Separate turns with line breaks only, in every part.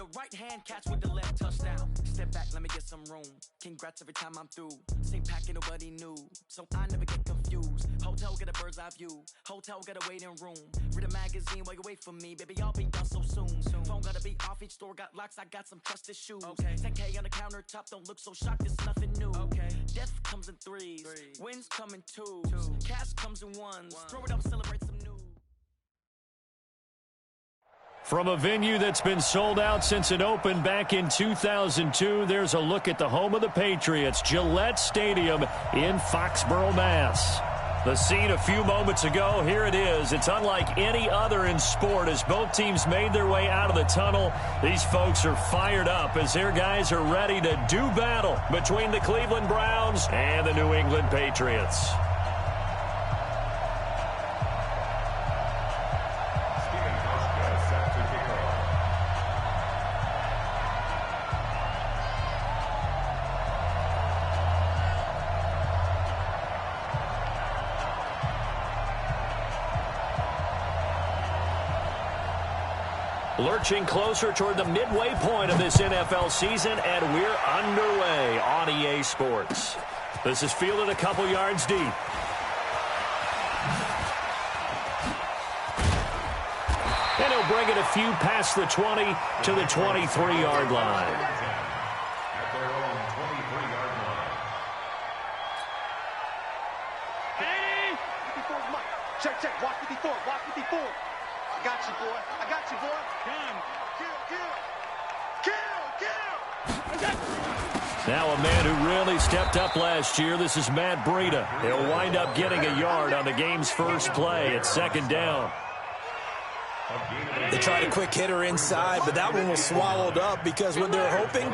the right hand, catch with the left, touchdown. Step back, let me get some room. Congrats every time I'm through. Same pack, nobody knew, so I never get confused. Hotel get a bird's eye view. Hotel get a waiting room. Read a magazine while you wait for me, baby. I'll be done so soon. Phone gotta be off, each store got locks. I got some trusted shoes. 10K on the countertop, don't look so shocked. It's nothing new. Death comes in threes. Wins come in twos. Cash comes in ones. Throw it up, celebrate some news.
From a venue that's been sold out since it opened back in 2002, there's a look at the home of the Patriots, Gillette Stadium in Foxborough, Mass. The scene a few moments ago, here it is. It's unlike any other in sport as both teams made their way out of the tunnel. These folks are fired up as their guys are ready to do battle between the Cleveland Browns and the New England Patriots. Lurching closer toward the midway point of this NFL season, and we're underway on EA Sports. This is fielded a couple yards deep. And he'll bring it a few past the 20 to the 23-yard line.
At their own 23-yard line.
Hey! 54's Mike. Check, check. Watch 54. Watch 54. I got you, boy. I got you, boy. Gun. Kill.
Now a man who really stepped up last year. This is Matt Breida. He'll wind up getting a yard on the game's first play. It's second down.
They tried a quick hitter inside, but that one was swallowed up because what they're hoping,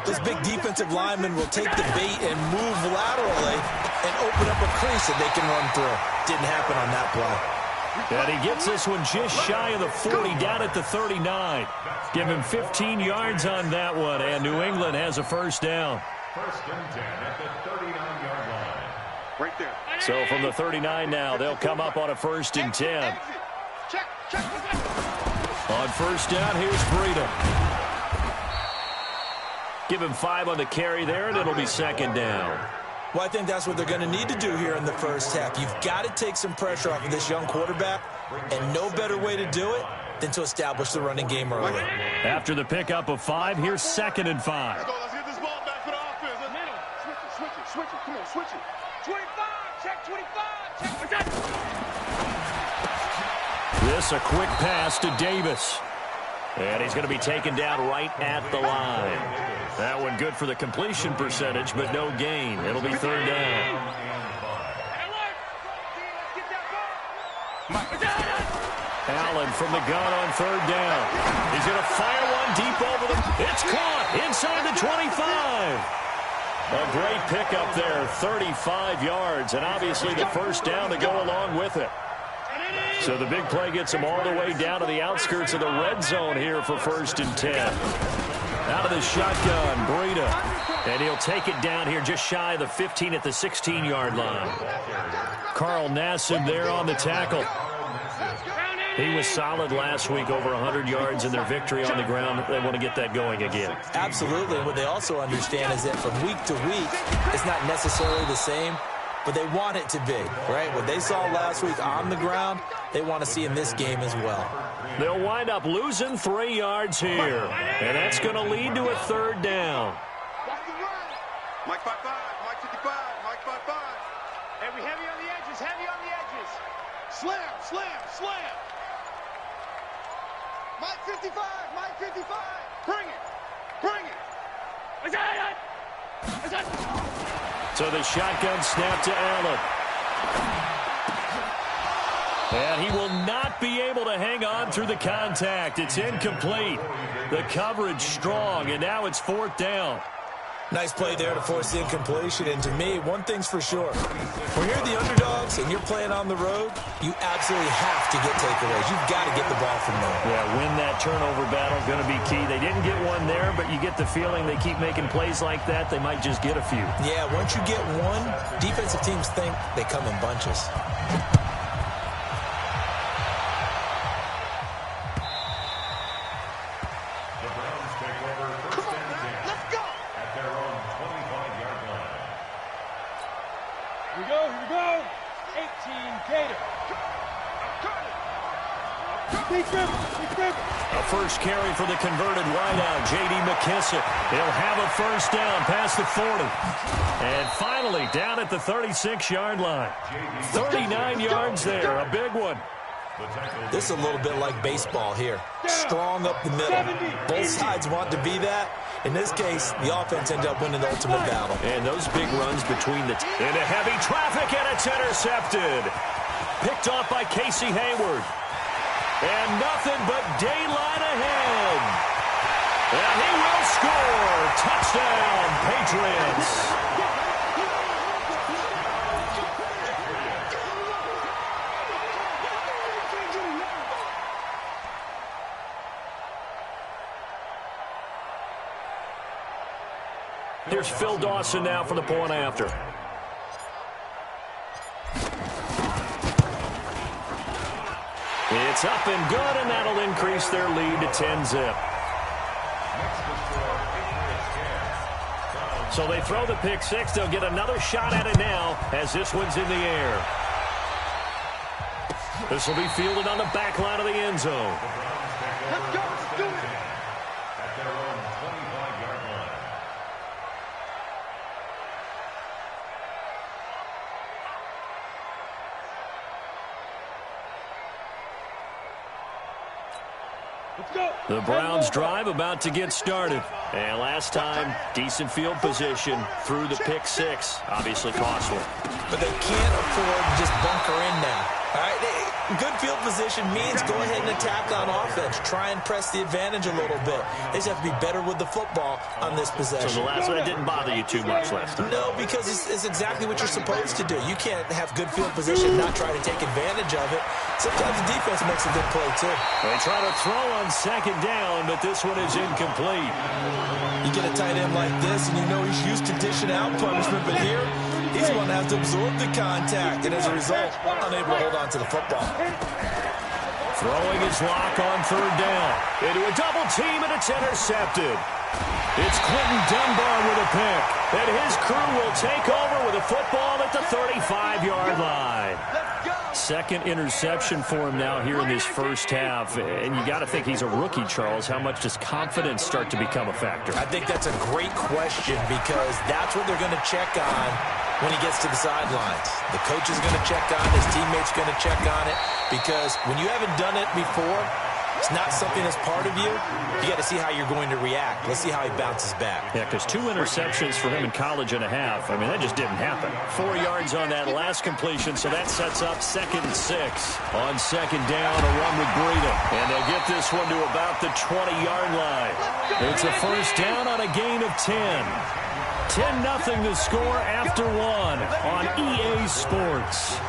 this big defensive lineman will take the bait and move laterally and open up a crease that they can run through. Didn't happen on that play.
And he gets this one just shy of the 40, down at the 39. Give him 15 yards on that one, and New England has a first down.
First and 10 at the 39-yard line.
Right there.
So from the 39 now, they'll come up on a first and 10. On first down, here's Breida. Give him 5 on the carry there, and it'll be second down.
Well, I think that's what they're going to need to do here in the first half. You've got to take some pressure off of this young quarterback, and no better way to do it than to establish the running game early.
After the pickup of 5, here's second and 5.
Let's get this ball back for the offense. Middle. Switch it. Come on, switch it. 25. Check 25. Check.
This a quick pass to Davis. And he's going to be taken down right at the line. That one good for the completion percentage, but no gain. It'll be third down. Allen from the gun on third down. He's going to fire one deep over them. It's caught inside the 25. A great pickup there, 35 yards, and obviously the first down to go along with it. So the big play gets him all the way down to the outskirts of the red zone here for first and 10. Out of the shotgun, Breida. And he'll take it down here just shy of the 15 at the 16-yard line. Carl Nassib there on the tackle. He was solid last week, over 100 yards in their victory on the ground. They want to get that going again.
Absolutely. What they also understand is that from week to week, it's not necessarily the same, but they want it to be, right? What they saw last week on the ground, they want to see in this game as well.
They'll wind up losing 3 yards here, and that's going to lead to a third down.
Mike 5-5, Mike 55, Mike 5-5. Hey, we heavy on the edges, heavy on the edges. Slam. Mike 55, Mike 55. Bring it.
So the shotgun snap to Allen. And he will not be able to hang on through the contact. It's incomplete. The coverage strong, and now it's fourth down.
Nice play there to force the incompletion. And to me, one thing's for sure. When you're the underdogs and you're playing on the road, you absolutely have to get takeaways. You've got to get the ball from there.
Yeah, win that turnover battle, going to be key. They didn't get one there, but you get the feeling they keep making plays like that, they might just get a few.
Yeah, once you get one, defensive teams think they come in bunches.
The Browns
A first carry for the converted wideout, J.D. McKissick. He'll have a first down past the 40. And finally, down at the 36-yard line. 39 yards there, a big one.
This is a little bit like baseball here. Strong up the middle. Both sides want to be that. In this case, the offense ended up winning the ultimate battle.
And those big runs between the into heavy traffic, and it's intercepted. Picked off by Casey Hayward. And nothing but daylight ahead. And he will score. Touchdown, Patriots. Here's Phil Dawson now for the point after. It's up and good, and that'll increase their lead to 10-zip. So they throw the pick six. They'll get another shot at it now as this one's in the air. This will be fielded on the back line of the end zone.
Let's go. Let's do it.
At their own 25-yard line.
The Browns drive about to get started. And last time, decent field position through the pick six. Obviously costly.
But they can't afford to just bunker in now. All right, good field position means go ahead and attack on offense. Try and press the advantage a little bit. They just have to be better with the football on this possession.
So the last one didn't bother you too much last time?
No, because it's exactly what you're supposed to do. You can't have good field position and not try to take advantage of it. Sometimes the defense makes a good play, too.
They try to throw on second down, but this one is incomplete.
You get a tight end like this, and you know he's used to dishing out punishment, but here, he's going to have to absorb the contact, and as a result, unable to hold on to the football.
Throwing his lock on third down. Into a double team, and it's intercepted. It's Clinton Dunbar with a pick. And his crew will take over with a football at the 35-yard line. Second interception for him now here in this first half. And you got to think he's a rookie, Charles. How much does confidence start to become a factor?
I think that's a great question because that's what they're going to check on when he gets to the sidelines. The coach is going to check on it. His teammates going to check on it because when you haven't done it before, it's not something that's part of you. You got to see how you're going to react. Let's see how he bounces back.
Yeah, because 2 interceptions for him in college and a half. I mean, that just didn't happen. 4 yards on that last completion, so that sets up 2nd and 6. On second down, a run with Breida. And they'll get this one to about the 20-yard line. It's a first down on a gain of 10. 10-0 the score after 1 on EA Sports.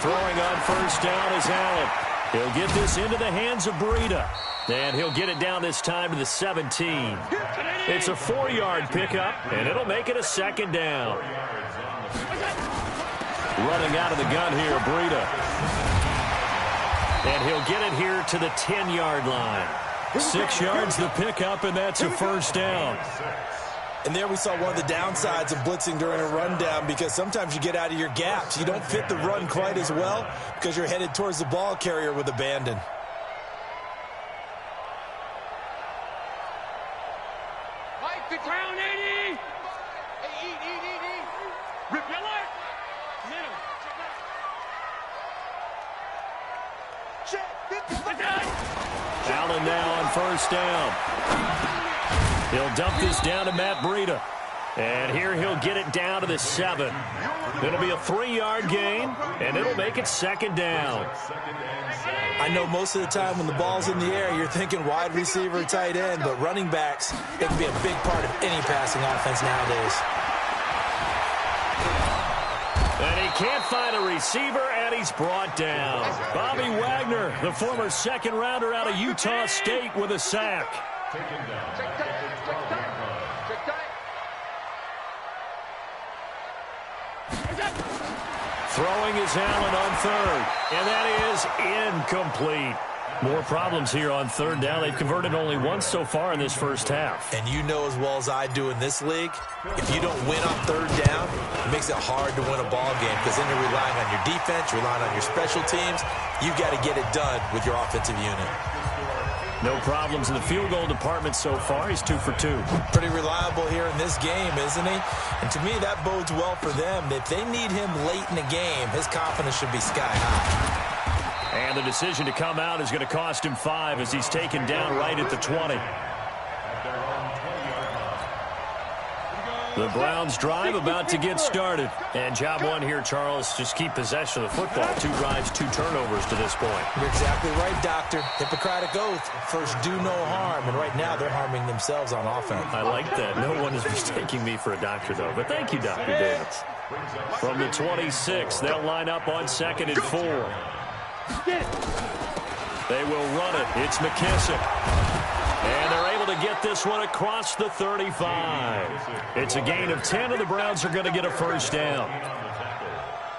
Throwing on first down is Allen. He'll get this into the hands of Breida. And he'll get it down this time to the 17. It's a 4-yard pickup, and it'll make it a second down. Running out of the gun here, Breida. And he'll get it here to the 10-yard line. 6 yards the pickup, and that's a first down.
And there we saw one of the downsides of blitzing during a rundown because sometimes you get out of your gaps. You don't fit the run quite as well because you're headed towards the ball carrier with abandon.
Mike, the ground, 80. Hey, eat. Rip your leg. Middle. Check.
Allen now on first down. He'll dump this down to Matt Breida. And here he'll get it down to the 7. It'll be a 3-yard gain, and it'll make it second down.
I know most of the time when the ball's in the air, you're thinking wide receiver, tight end, but running backs, they can be a big part of any passing offense nowadays.
And he can't find a receiver, and he's brought down. Bobby Wagner, the former second-rounder out of Utah State, with a sack.
Taken down.
Check tight.
Throwing is Allen on third, and that is incomplete. More problems here on third down. They've converted only once so far in this first half.
And you know as well as I do in this league, if you don't win on third down, it makes it hard to win a ball game because then you're relying on your defense, you're relying on your special teams. You've got to get it done with your offensive unit.
No problems in the field goal department so far. He's 2 for 2.
Pretty reliable here in this game, isn't he? And to me, that bodes well for them. If they need him late in the game, his confidence should be sky high.
And the decision to come out is going to cost him 5 as he's taken down right at the 20. The Browns drive about to get started. And job one here, Charles, just keep possession of the football. 2 drives, 2 turnovers to this point.
You're exactly right, Doctor. Hippocratic oath. First, do no harm. And right now, they're harming themselves on offense.
I like that. No one is mistaking me for a doctor, though. But thank you, Dr. Davis. From the 26, they'll line up on 2nd and 4. They will run it. It's McKissick. And they're able to get this one across the 35. It's a gain of 10, and the Browns are going to get a first down.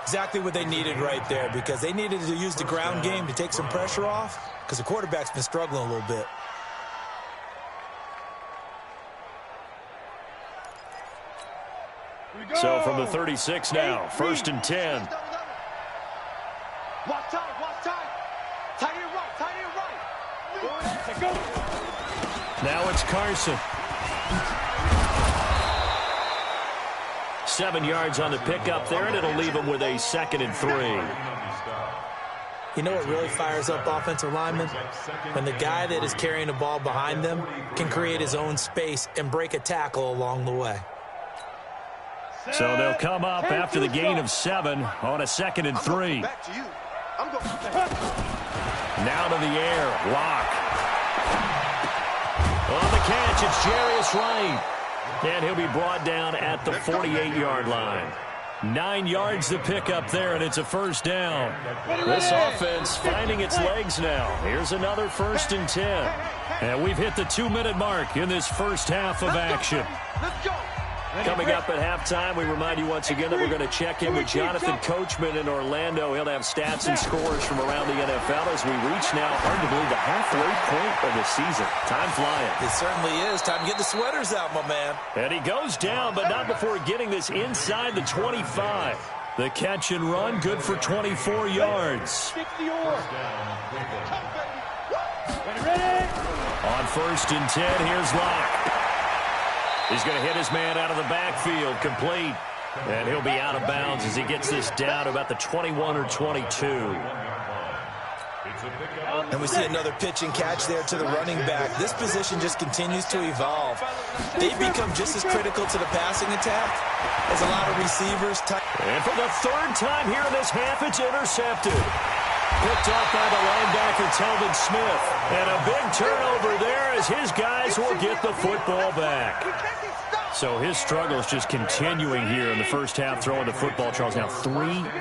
Exactly what they needed right there, because they needed to use the ground game to take some pressure off, because the quarterback's been struggling a little bit.
So from the 36 now, 1st and 10.
Watch time. Tight end right. Go.
Now it's Carson. 7 yards on the pickup there, and it'll leave him with a 2nd and 3.
You know what really fires up offensive linemen? When the guy that is carrying the ball behind them can create his own space and break a tackle along the way.
So they'll come up after the gain of 7 on a 2nd and 3. Now to the air. Lock. On the catch, it's Jarius Wright. And he'll be brought down at the 48-yard line. 9 yards to pick up there, and it's a first down. This offense finding its legs now. Here's another 1st and 10. And we've hit the 2-minute mark in this first half of action.
Let's go.
Coming up at halftime, we remind you once again that we're going to check in with Jonathan Coachman in Orlando. He'll have stats and scores from around the NFL as we reach now, hard to believe, the halfway point of the season. Time flying.
It certainly is. Time to get the sweaters out, my man.
And he goes down, but not before getting this inside the 25. The catch and run, good for 24 yards. On 1st and 10, here's Locke. He's going to hit his man out of the backfield, complete. And he'll be out of bounds as he gets this down about the 21 or 22.
And we see another pitch and catch there to the running back. This position just continues to evolve. They become just as critical to the passing attack as a lot of receivers.
And for the 3rd time here in this half, it's intercepted. Picked up by the linebacker, Telvin Smith. And a big turnover there as his guys will get the football back. So his struggle is just continuing here in the first half, throwing the football, Charles. Now 3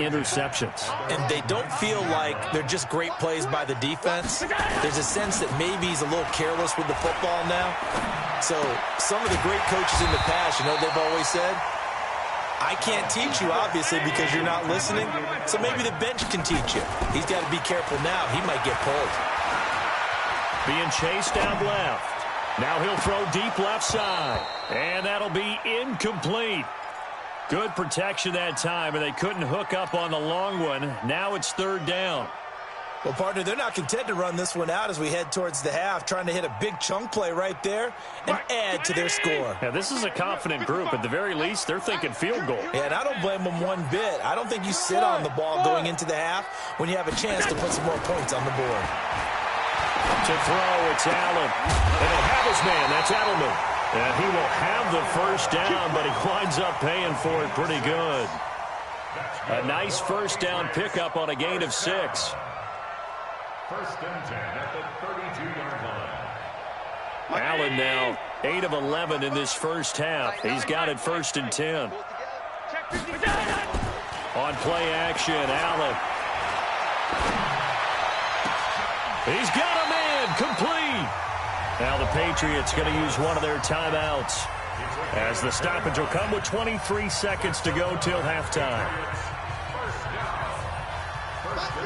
interceptions.
And they don't feel like they're just great plays by the defense. There's a sense that maybe he's a little careless with the football now. So some of the great coaches in the past, you know, they've always said, I can't teach you, obviously, because you're not listening. So maybe the bench can teach you. He's got to be careful now. He might get pulled.
Being chased down left. Now he'll throw deep left side. And that'll be incomplete. Good protection that time, and they couldn't hook up on the long one. Now it's 3rd down.
Well, partner, they're not content to run this one out as we head towards the half, trying to hit a big chunk play right there and add to their score.
Now, this is a confident group. At the very least, they're thinking field goal.
Yeah, and I don't blame them one bit. I don't think you sit on the ball going into the half when you have a chance to put some more points on the board.
To throw, it's Allen. And he'll have his man. That's Edelman. And he will have the first down, but he winds up paying for it pretty good. A nice first down pickup on a gain of 6.
1st and 10 at the 32-yard line.
Allen now 8 of 11 in this first half. He's got it 1st and 10. On play action, Allen. He's got a man, complete. Now the Patriots going to use one of their timeouts as the stoppage will come with 23 seconds to go till halftime.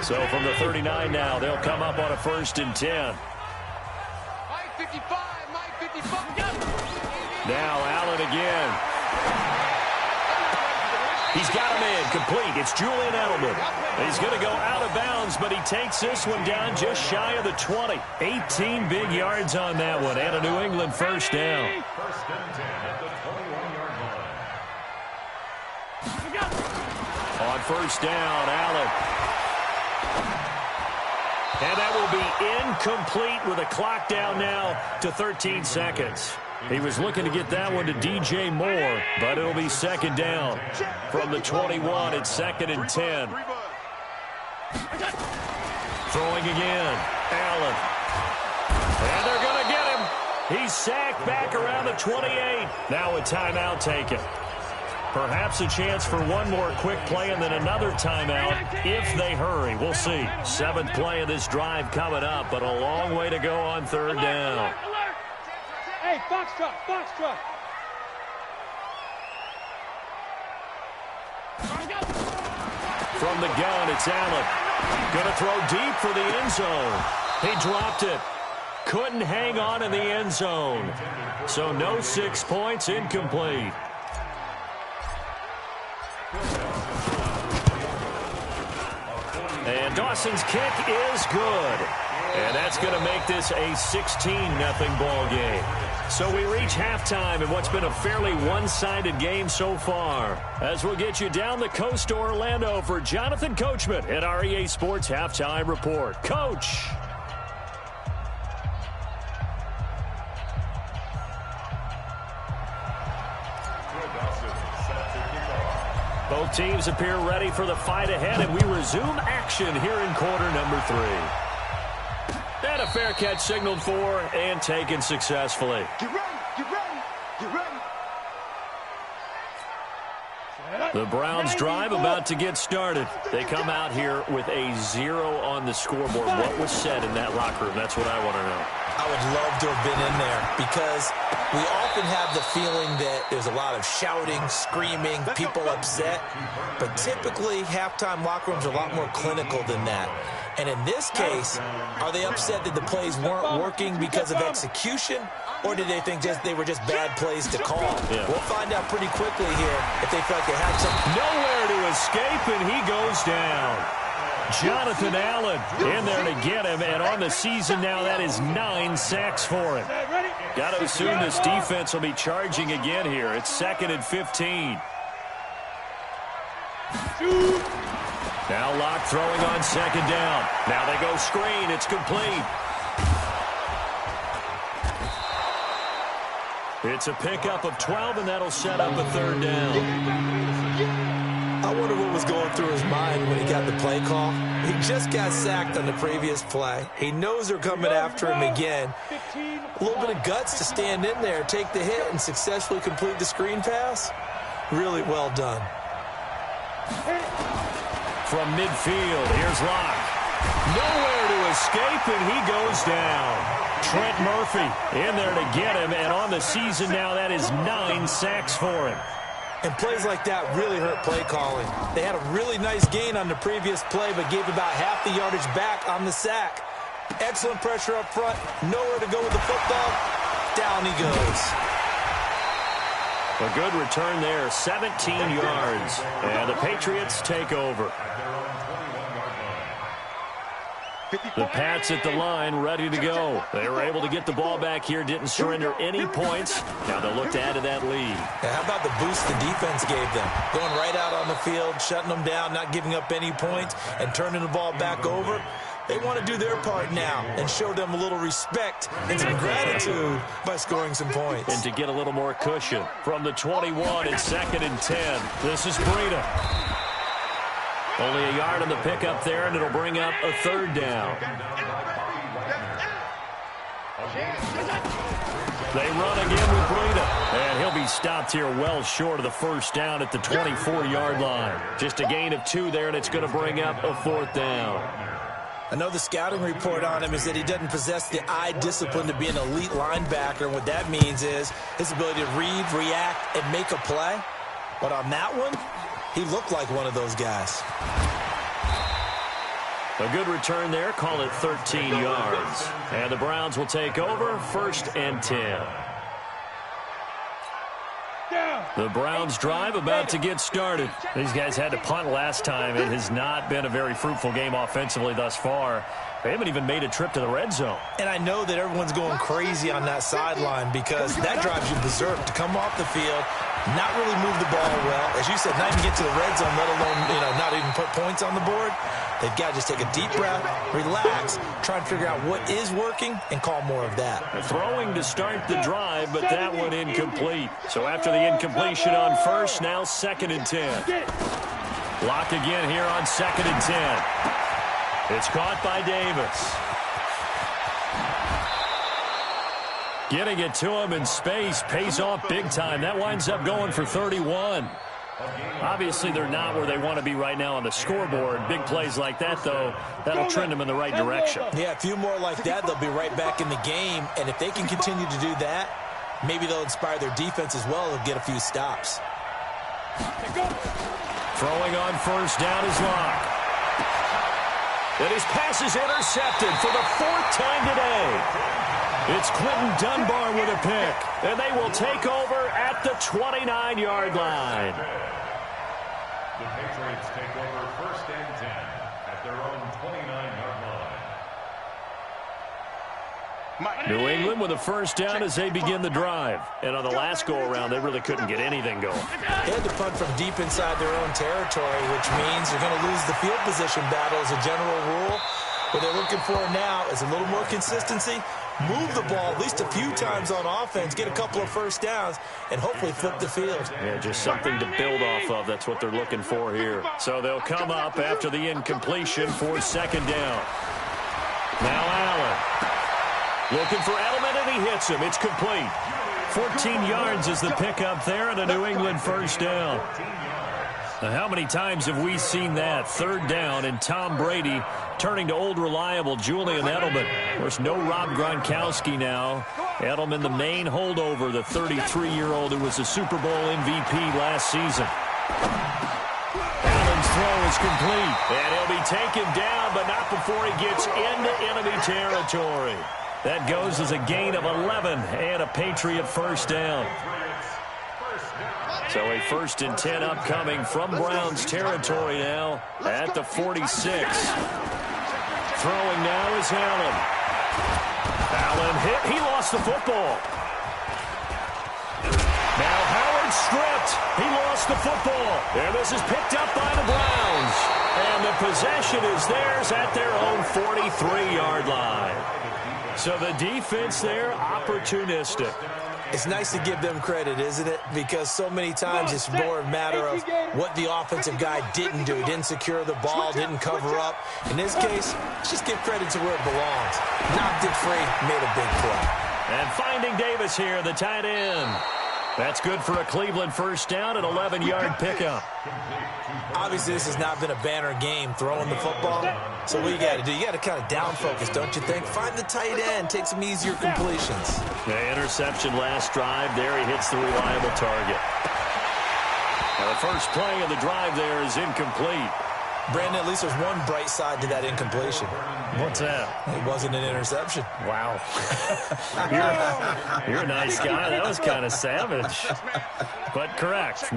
So from the 39 now, they'll come up on a 1st and 10.
Mike 55, Mike 55.
Now Allen again. He's got him in, complete. It's Julian Edelman. He's going to go out of bounds, but he takes this one down just shy of the 20. 18 big yards on that one, and a New England 1st down.
1st and 10 at the 21-yard line.
On 1st down, Allen. And that will be incomplete with a clock down now to 13 seconds. He was looking to get that one to DJ Moore, but it'll be 2nd down. From the 21, it's 2nd and 10. Throwing again, Allen. And they're going to get him. He's sacked back around the 28. Now a timeout taken. Perhaps a chance for one more quick play and then another timeout if they hurry. We'll see. 7th play of this drive coming up, but a long way to go on 3rd down.
Hey, box truck, box truck.
From the gun, it's Allen. Going to throw deep for the end zone. He dropped it. Couldn't hang on in the end zone. So no 6 points, incomplete. And Dawson's kick is good. And that's going to make this a 16-0 ball game. So we reach halftime in what's been a fairly one-sided game so far. As we'll get you down the coast to Orlando for Jonathan Coachman at our EA Sports Halftime Report. Coach. Both teams appear ready for the fight ahead, and we resume action here in quarter number 3. And a fair catch signaled for and taken successfully.
Get ready, get ready, get ready.
The Browns drive about to get started. They come out here with a 0 on the scoreboard. What was said in that locker room? That's what I want to know.
I would love to have been in there because we often have the feeling that there's a lot of shouting, screaming, people upset. But typically, halftime locker rooms are a lot more clinical than that. And in this case, are they upset that the plays weren't working because of execution? Or did they think they were just bad plays to call?
Yeah.
We'll find out pretty quickly here if they feel like they had something.
Nowhere to escape, and he goes down. Jonathan Allen in there to get him, and on the season now, that is 9 sacks for him. Got to assume this defense will be charging again here. It's 2nd and 15. Now Locke throwing on 2nd down. Now they go screen. It's complete. It's a pickup of 12, and that'll set up a 3rd down.
I wonder what was going through his mind when he got the play call. He just got sacked on the previous play. He knows they're coming after him again. A little bit of guts to stand in there, take the hit, and successfully complete the screen pass. Really well done.
From midfield, here's Locke. Nowhere to escape, and he goes down. Trent Murphy in there to get him, and on the season now, that is 9 sacks for him.
And plays like that really hurt play calling. They had a really nice gain on the previous play, but gave about half the yardage back on the sack. Excellent pressure up front. Nowhere to go with the football. Down he goes.
A good return there, 17 yards. And the Patriots take over. The Pats at the line, ready to go. They were able to get the ball back here, didn't surrender any points. Now they'll look to add to that lead.
Yeah, how about the boost the defense gave them? Going right out on the field, shutting them down, not giving up any points, and turning the ball back over. They want to do their part now and show them a little respect and some gratitude by scoring some points.
And to get a little more cushion. From the 21, it's 2nd and 10. This is Breida. Only a yard on the pickup there, and it'll bring up a 3rd down. They run again with Breida, and he'll be stopped here well short of the 1st down at the 24-yard line. Just a gain of 2 there, and it's going to bring up a 4th down.
I know the scouting report on him is that he doesn't possess the eye discipline to be an elite linebacker, and what that means is his ability to read, react, and make a play. But on that one, he looked like one of those guys.
A good return there. Call it 13 yards. And the Browns will take over 1st and 10. The Browns drive about to get started. These guys had to punt last time. It has not been a very fruitful game offensively thus far. They haven't even made a trip to the red zone.
And I know that everyone's going crazy on that sideline because that drives you berserk to come off the field, not really move the ball well. As you said, not even get to the red zone, let alone, not even put points on the board. They've got to just take a deep breath, relax, try and figure out what is working, and call more of that.
Throwing to start the drive, but that one incomplete. So after the incompletion on 1st, now 2nd and 10. Block again here on 2nd and 10. It's caught by Davis. Getting it to him in space pays off big time. That winds up going for 31. Obviously, they're not where they want to be right now on the scoreboard. Big plays like that, though, that'll trend them in the right direction.
Yeah, a few more like that, they'll be right back in the game. And if they can continue to do that, maybe they'll inspire their defense as well and get a few stops.
Throwing on 1st down is Locke. And his pass is intercepted for the 4th time today. It's Quentin Dunbar with a pick, and they will take over at the 29-yard line.
The Patriots take over 1st and 10 at their own 29-yard line.
New England with a 1st down as they begin the drive. And on the last go-around, they really couldn't get anything going.
They had to punt from deep inside their own territory, which means they're going to lose the field position battle as a general rule. What they're looking for now is a little more consistency, move the ball at least a few times on offense, get a couple of 1st downs, and hopefully flip the field.
Yeah, just something to build off of. That's what they're looking for here. So they'll come up after the incompletion for 2nd down. Now Allen. Looking for Edelman, and he hits him. It's complete. 14 yards is the pickup there, and a New England 1st down. Now, how many times have we seen that? 3rd down, and Tom Brady turning to old reliable Julian Edelman. Of course, no Rob Gronkowski now. Edelman, the main holdover, the 33-year-old who was a Super Bowl MVP last season. Allen's throw is complete, and he'll be taken down, but not before he gets into enemy territory. That goes as a gain of 11 and a Patriot 1st down. So a 1st and 10 upcoming from Browns territory now at the 46. Throwing now is Allen. Allen hit. He lost the football. Now Howard stripped. He lost the football. And this is picked up by the Browns. And the possession is theirs at their own 43-yard line. So the defense there, opportunistic.
It's nice to give them credit, isn't it? Because so many times it's more a matter of what the offensive guy didn't do. Didn't secure the ball, didn't cover up. In this case, let's just give credit to where it belongs. Knocked it free, made a big play.
And finding Davis here, the tight end. That's good for a Cleveland 1st down and 11-yard pickup.
Obviously, this has not been a banner game throwing the football. So what you got to do, you got to kind of down focus, don't you think? Find the tight end, take some easier completions.
The interception last drive. There he hits the reliable target. Now the first play of the drive there is incomplete.
Brandon, at least there's one bright side to that incompletion.
What's that?
It wasn't an interception.
Wow. you're a nice guy. That was kind of savage. But correct.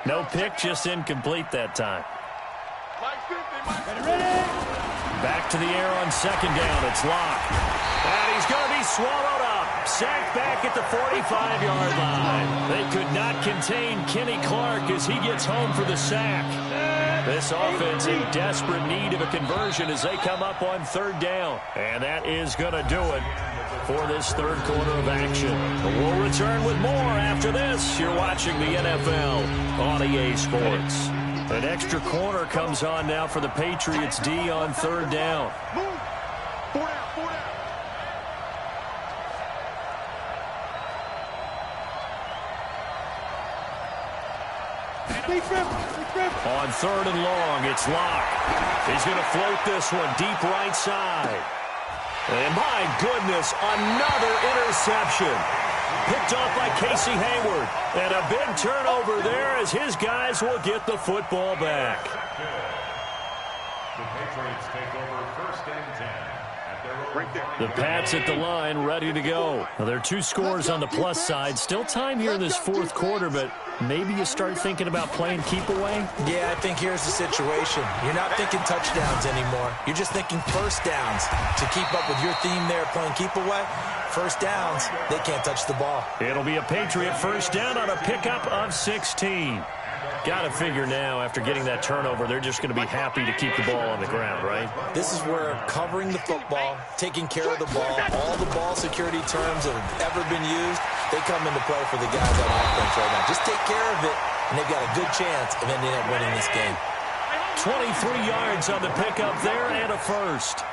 No pick, just incomplete that time. Back to the air on 2nd down. It's Locke. And he's going to be swallowed up. Sacked back at the 45-yard line. They could not contain Kenny Clark as he gets home for the sack. This offense in desperate need of a conversion as they come up on 3rd down. And that is going to do it for this 3rd quarter of action. We'll return with more after this. You're watching the NFL on EA Sports. An extra corner comes on now for the Patriots D on 3rd down. On 3rd and long, it's Locke. He's going to float this one deep right side. And my goodness, another interception. Picked off by Casey Hayward. And a big turnover there as his guys will get the football back.
The Patriots take over 1st and 10 at their own
Right there.
The Pats at the line, ready to go. Well, there are 2 scores on the plus side. Still time here in this 4th quarter, but maybe you start thinking about playing keep away?
Yeah, I think here's the situation. You're not thinking touchdowns anymore. You're just thinking first downs. To keep up with your theme there, playing keep away, first downs, they can't touch the ball.
It'll be a Patriot first down on a pickup of 16. Got to figure now, after getting that turnover, they're just going to be happy to keep the ball on the ground, right?
This is where covering the football, taking care of the ball, all the ball security terms that have ever been used, they come into play for the guys on offense right now. Just take care of it, and they've got a good chance of ending up winning this game.
23 yards on the pickup there and a first.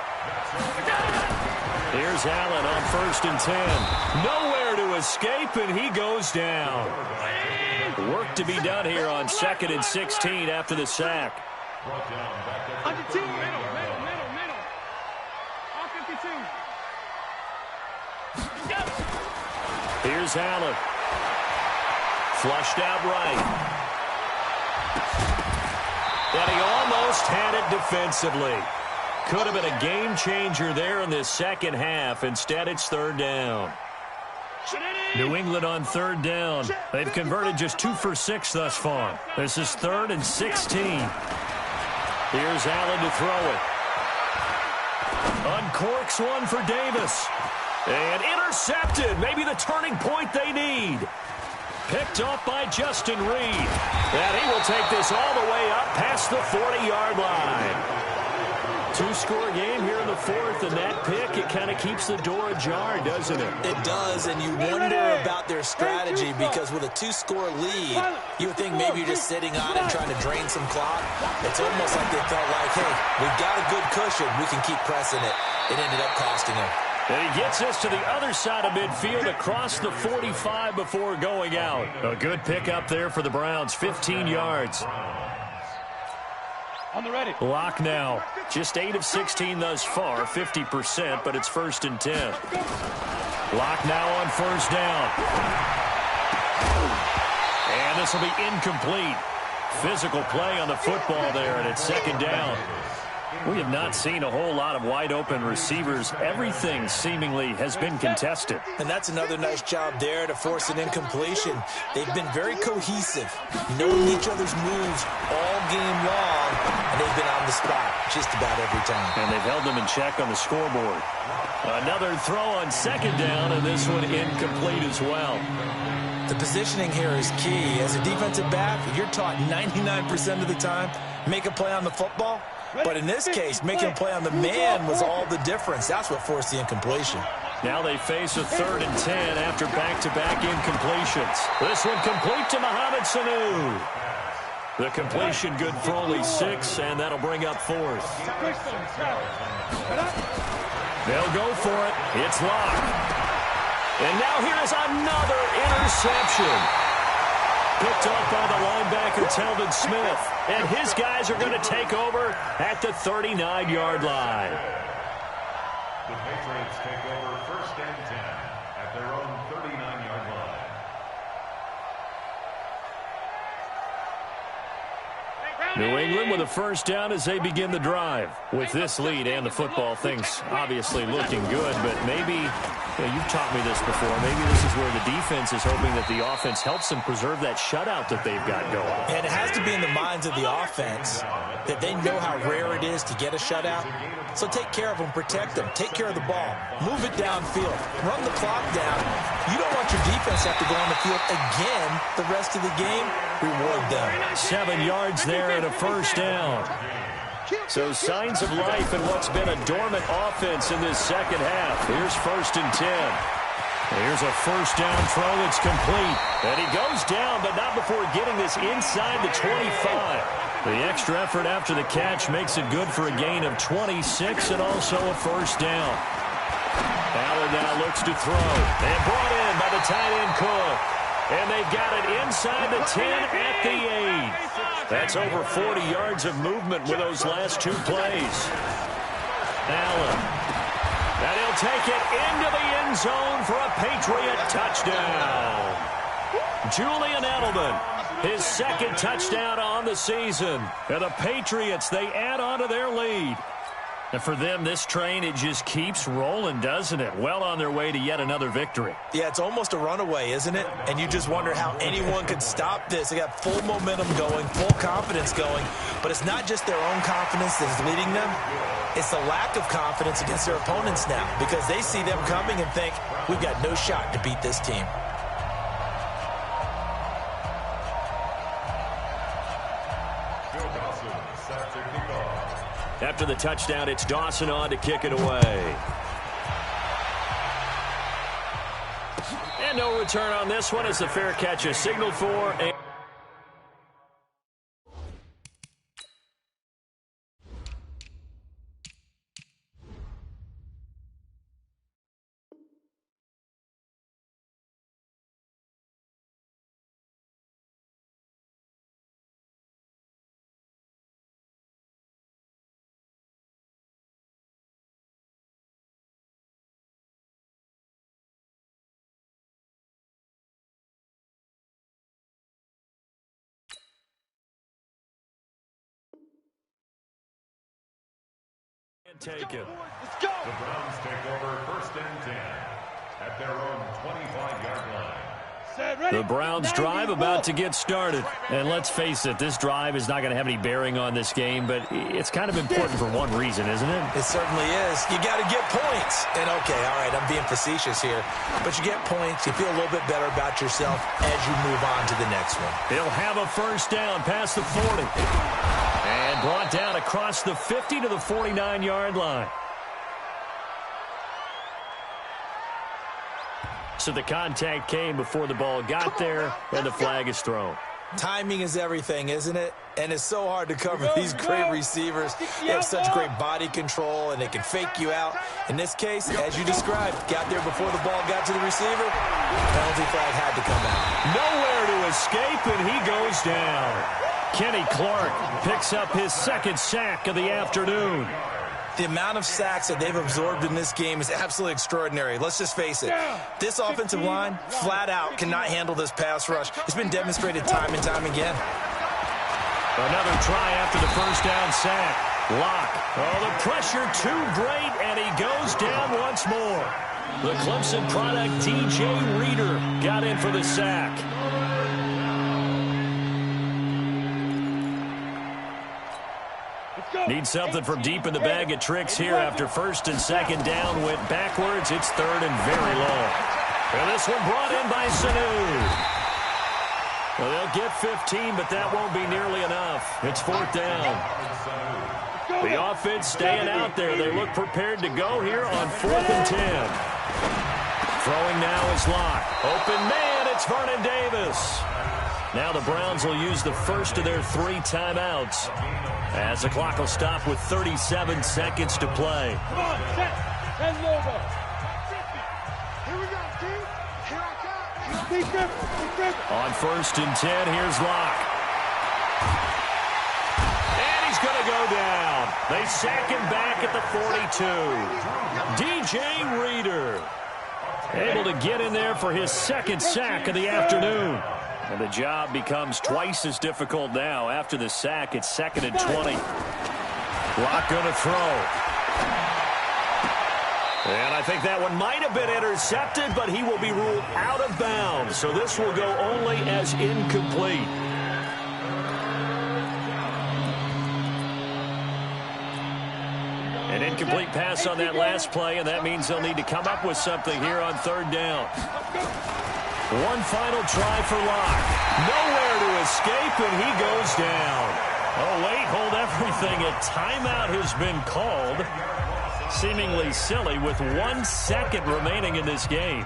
Here's Allen on 1st and 10. Nowhere to escape, and he goes down. Work to be done here on 2nd and 16 after the sack.
Under 2, middle. All 52.
Here's Allen. Flushed out right. And he almost had it defensively. Could have been a game changer there in this second half. Instead, it's 3rd down. New England on 3rd down. They've converted just 2 for 6 thus far. This is 3rd and 16. Here's Allen to throw it. Uncorks one for Davis. And intercepted. Maybe the turning point they need. Picked off by Justin Reed. And he will take this all the way up past the 40-yard line. 2-score game here in the 4th, and that pick, it kind of keeps the door ajar, doesn't it?
It does, and you wonder about their strategy because with a 2-score lead, you would think maybe you're just sitting on it trying to drain some clock. It's almost like they felt like, hey, we've got a good cushion. We can keep pressing it. It ended up costing them.
And he gets us to the other side of midfield across the 45 before going out. A good pick up there for the Browns, 15 yards.
On the ready.
Lock now. Just 8 of 16 thus far, 50%, but it's 1st and 10. Lock now on 1st down. And this will be incomplete. Physical play on the football there, and it's 2nd down. We have not seen a whole lot of wide-open receivers. Everything seemingly has been contested.
And that's another nice job there to force an incompletion. They've been very cohesive, knowing each other's moves all game long, and they've been on the spot just about every time.
And they've held them in check on the scoreboard. Another throw on 2nd down, and this one incomplete as well.
The positioning here is key. As a defensive back, you're taught 99% of the time, make a play on the football. But in this case, making a play on the man was all the difference. That's what forced the incompletion.
Now they face a 3rd and 10 after back-to-back incompletions. This one complete to Mohamed Sanu. The completion good for only 6, and that'll bring up 4th. They'll go for it. It's locked. And now here is another interception. Picked off by the linebacker, Telvin Smith. And his guys are going to take over at the 39-yard line.
The Patriots take over 1st and 10 at their own 39-yard line.
New England with a 1st down as they begin the drive. With this lead and the football, things obviously looking good, but maybe, you've taught me this before, maybe this is where the defense is hoping that the offense helps them preserve that shutout that they've got going.
And it has to be in the minds of the offense that they know how rare it is to get a shutout. So take care of them, protect them, take care of the ball, move it downfield, run the clock down. You don't want your defense to have to go on the field again the rest of the game. Reward them.
7 yards there and a 1st down. So signs of life in what's been a dormant offense in this second half. Here's 1st and 10. Here's a 1st down throw that's complete. And he goes down, but not before getting this inside the 25. The extra effort after the catch makes it good for a gain of 26 and also a 1st down. Allen now looks to throw. And brought in by the tight end Cook. And they've got it inside the 10 at the 8. That's over 40 yards of movement with those last 2 plays. Allen. And he'll take it into the end zone for a Patriot touchdown. Julian Edelman His second touchdown on the season. And the Patriots, they add on to their lead. And for them, this train, it just keeps rolling, doesn't it? Well on their way to yet another victory.
Yeah, it's almost a runaway, isn't it? And you just wonder how anyone could stop this. They got full momentum going, full confidence going. But it's not just their own confidence that is leading them. It's the lack of confidence against their opponents now because they see them coming and think, we've got no shot to beat this team.
After the touchdown, it's Dawson on to kick it away. And no return on this one as the fair catch is signaled for. Take it.
Let's go. The Browns take over 1st and 10 at their own 25-yard line.
The Browns drive about to get started. And let's face it, this drive is not going to have any bearing on this game, but it's kind of important for one reason, isn't it?
It certainly is. You got to get points. And, okay, all right, I'm being facetious here. But you get points, you feel a little bit better about yourself as you move on to the next one.
He'll have a first down past the 40. And brought down across the 50 to the 49-yard line. So the contact came before the ball got there, and the flag is thrown.
Timing is everything, isn't it? And it's so hard to cover these great receivers. They have such great body control, and they can fake you out. In this case, as you described, got there before the ball got to the receiver. Penalty flag had to come out.
Nowhere to escape, and he goes down. Kenny Clark picks up his second sack of the afternoon.
The amount of sacks that they've absorbed in this game is absolutely extraordinary. Let's just face it. This offensive line, flat out, cannot handle this pass rush. It's been demonstrated time and time again.
Another try after the first down sack. Lock. Oh, the pressure too great, and he goes down once more. The Clemson product, DJ Reader, got in for the sack. Need something from deep in the bag of tricks here after 1st and 2nd down went backwards. It's 3rd and very long. And this one brought in by Sanu. Well, they'll get 15, but that won't be nearly enough. It's 4th down. The offense staying out there. They look prepared to go here on 4th and 10. Throwing now is Locke. Open man, it's Vernon Davis. Now the Browns will use the first of their 3 timeouts, as the clock will stop with 37 seconds to play.
Come on, set, and logo. Here we go, team. Here I come. Be careful.
On 1st and 10, here's Locke. And he's going to go down. They sack him back at the 42. DJ Reader able to get in there for his 2nd sack of the afternoon. And the job becomes twice as difficult now. After the sack, it's 2nd and 20. Locke going to throw. And I think that one might have been intercepted, but he will be ruled out of bounds. So this will go only as incomplete. An incomplete pass on that last play, and that means they'll need to come up with something here on 3rd down. One final try for Locke. Nowhere to escape, and he goes down. Oh, wait, hold everything. A timeout has been called. Seemingly silly with 1 second remaining in this game.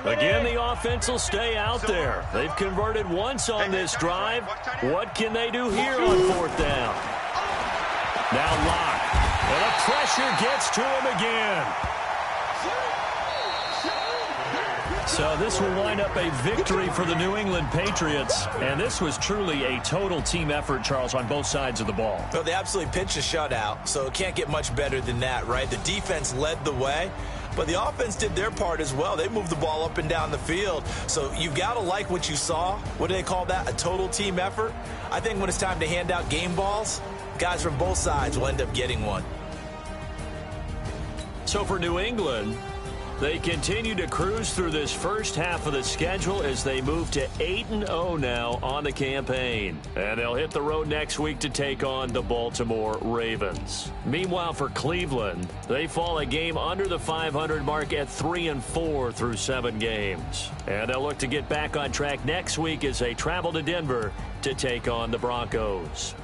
Again, the offense will stay out there. They've converted once on this drive. What can they do here on 4th down? Now Locke. And the pressure gets to him again. So this will wind up a victory for the New England Patriots. And this was truly a total team effort, Charles, on both sides of the ball.
Well, they absolutely pitched a shutout, so it can't get much better than that, right? The defense led the way, but the offense did their part as well. They moved the ball up and down the field. So you've got to like what you saw. What do they call that? A total team effort? I think when it's time to hand out game balls, guys from both sides will end up getting one.
So for New England, they continue to cruise through this first half of the schedule as they move to 8-0 now on the campaign. And they'll hit the road next week to take on the Baltimore Ravens. Meanwhile, for Cleveland, they fall a game under the 500 mark at 3-4 through 7 games. And they'll look to get back on track next week as they travel to Denver to take on the Broncos.